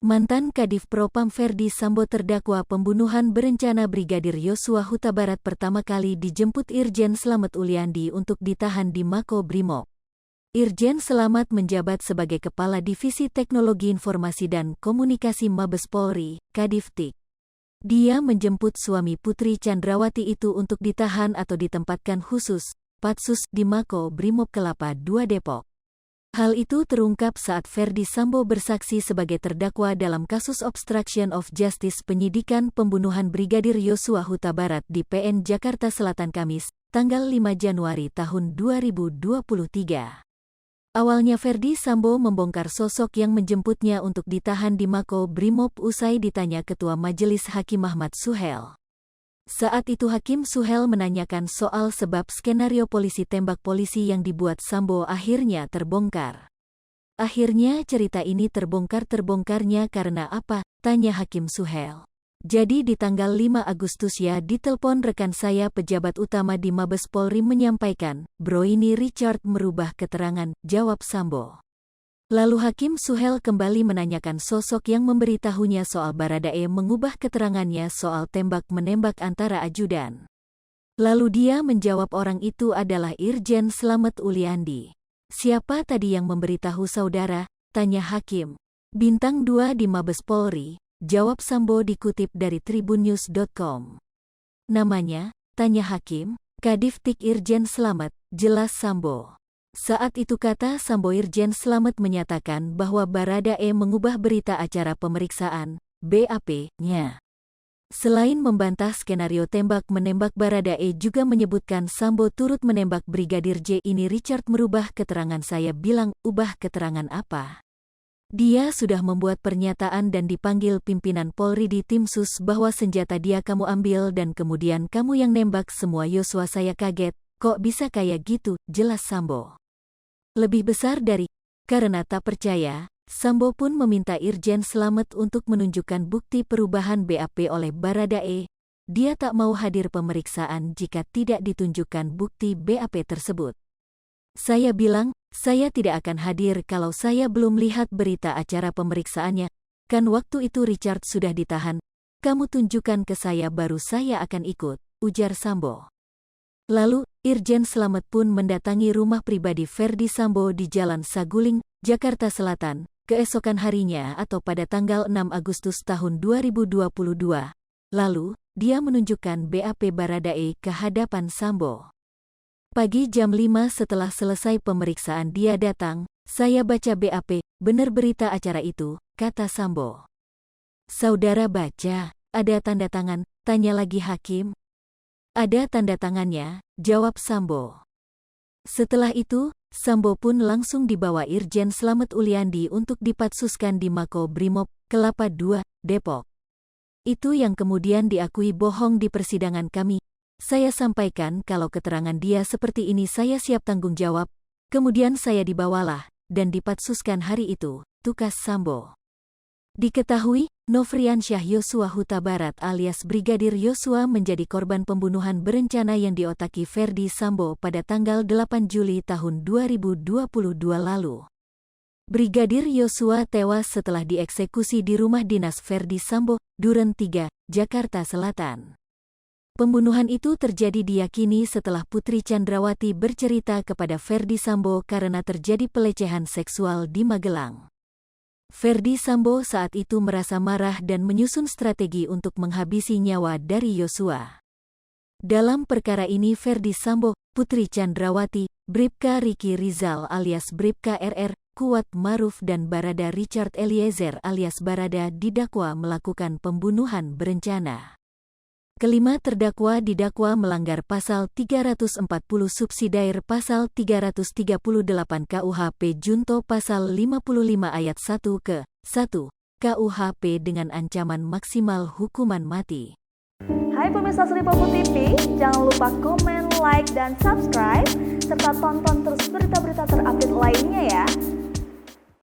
Mantan Kadif Propam Ferdi Sambo terdakwa pembunuhan berencana Brigadir Yosua Huta Barat pertama kali dijemput Irjen Slamet Uliandi untuk ditahan di Mako Brimob. Irjen Slamet menjabat sebagai Kepala Divisi Teknologi Informasi dan Komunikasi Mabes Polri, Kadiftik. Dia menjemput suami Putri Chandrawati itu untuk ditahan atau ditempatkan khusus, Patsus, di Mako Brimob Kelapa II Depok. Hal itu terungkap saat Ferdi Sambo bersaksi sebagai terdakwa dalam kasus obstruction of justice penyidikan pembunuhan Brigadir Yosua Huta Barat di PN Jakarta Selatan Kamis, tanggal 5 Januari tahun 2023. Awalnya Ferdi Sambo membongkar sosok yang menjemputnya untuk ditahan di Mako Brimob usai ditanya Ketua Majelis Hakim Ahmad Suhel. Saat itu Hakim Suhel menanyakan soal sebab skenario polisi tembak polisi yang dibuat Sambo akhirnya terbongkar. Akhirnya cerita ini terbongkarnya karena apa? Tanya Hakim Suhel. Jadi di tanggal 5 Agustus ya ditelepon rekan saya pejabat utama di Mabes Polri menyampaikan, bro ini Richard merubah keterangan, jawab Sambo. Lalu Hakim Suhel kembali menanyakan sosok yang memberitahunya soal Baradae mengubah keterangannya soal tembak-menembak antara ajudan. Lalu dia menjawab orang itu adalah Irjen Slamet Uliandi. Siapa tadi yang memberitahu saudara? Tanya Hakim. Bintang 2 di Mabes Polri, jawab Sambo dikutip dari tribunnews.com. Namanya? Tanya Hakim. Kadiftik Irjen Slamet, jelas Sambo. Saat itu kata Sambo Irjen Slamet menyatakan bahwa Baradae mengubah berita acara pemeriksaan, BAP-nya. Selain membantah skenario tembak-menembak Baradae juga menyebutkan Sambo turut menembak Brigadir J. Ini Richard merubah keterangan saya bilang, ubah keterangan apa? Dia sudah membuat pernyataan dan dipanggil pimpinan Polri di tim sus bahwa senjata dia kamu ambil dan kemudian kamu yang nembak semua Yosua saya kaget, kok bisa kayak gitu, jelas Sambo. Lebih besar dari, karena tak percaya, Sambo pun meminta Irjen Slamet untuk menunjukkan bukti perubahan BAP oleh Baradae. Dia tak mau hadir pemeriksaan jika tidak ditunjukkan bukti BAP tersebut. Saya bilang, saya tidak akan hadir kalau saya belum lihat berita acara pemeriksaannya. Kan waktu itu Richard sudah ditahan. Kamu tunjukkan ke saya baru saya akan ikut, ujar Sambo. Lalu, Irjen Slamet pun mendatangi rumah pribadi Ferdi Sambo di Jalan Saguling, Jakarta Selatan, keesokan harinya atau pada tanggal 6 Agustus tahun 2022. Lalu, dia menunjukkan BAP Baradae ke hadapan Sambo. Pagi jam 5 setelah selesai pemeriksaan dia datang, saya baca BAP, benar berita acara itu, kata Sambo. Saudara baca, ada tanda tangan, tanya lagi Hakim. Ada tanda tangannya, jawab Sambo. Setelah itu, Sambo pun langsung dibawa Irjen Slamet Uliandi untuk dipatsuskan di Mako Brimob, Kelapa II, Depok. Itu yang kemudian diakui bohong di persidangan kami. Saya sampaikan kalau keterangan dia seperti ini saya siap tanggung jawab. Kemudian saya dibawalah, dan dipatsuskan hari itu, tukas Sambo. Diketahui, Nofriansyah Yosua Huta Barat alias Brigadir Yosua menjadi korban pembunuhan berencana yang diotaki Ferdi Sambo pada tanggal 8 Juli tahun 2022 lalu. Brigadir Yosua tewas setelah dieksekusi di rumah dinas Ferdi Sambo, Duren 3, Jakarta Selatan. Pembunuhan itu terjadi diyakini setelah Putri Chandrawati bercerita kepada Ferdi Sambo karena terjadi pelecehan seksual di Magelang. Ferdi Sambo saat itu merasa marah dan menyusun strategi untuk menghabisi nyawa dari Yosua. Dalam perkara ini Ferdi Sambo, Putri Chandrawati, Bribka Riki Rizal alias Bribka RR, Kuat Maruf dan Barada Richard Eliezer alias Barada didakwa melakukan pembunuhan berencana. Kelima terdakwa didakwa melanggar pasal 340 subsidiar pasal 338 KUHP junto pasal 55 ayat 1 ke 1 KUHP dengan ancaman maksimal hukuman mati. Hai pemirsa Sri Popo TV, jangan lupa komen, like, dan subscribe serta tonton terus berita-berita terupdate lainnya ya.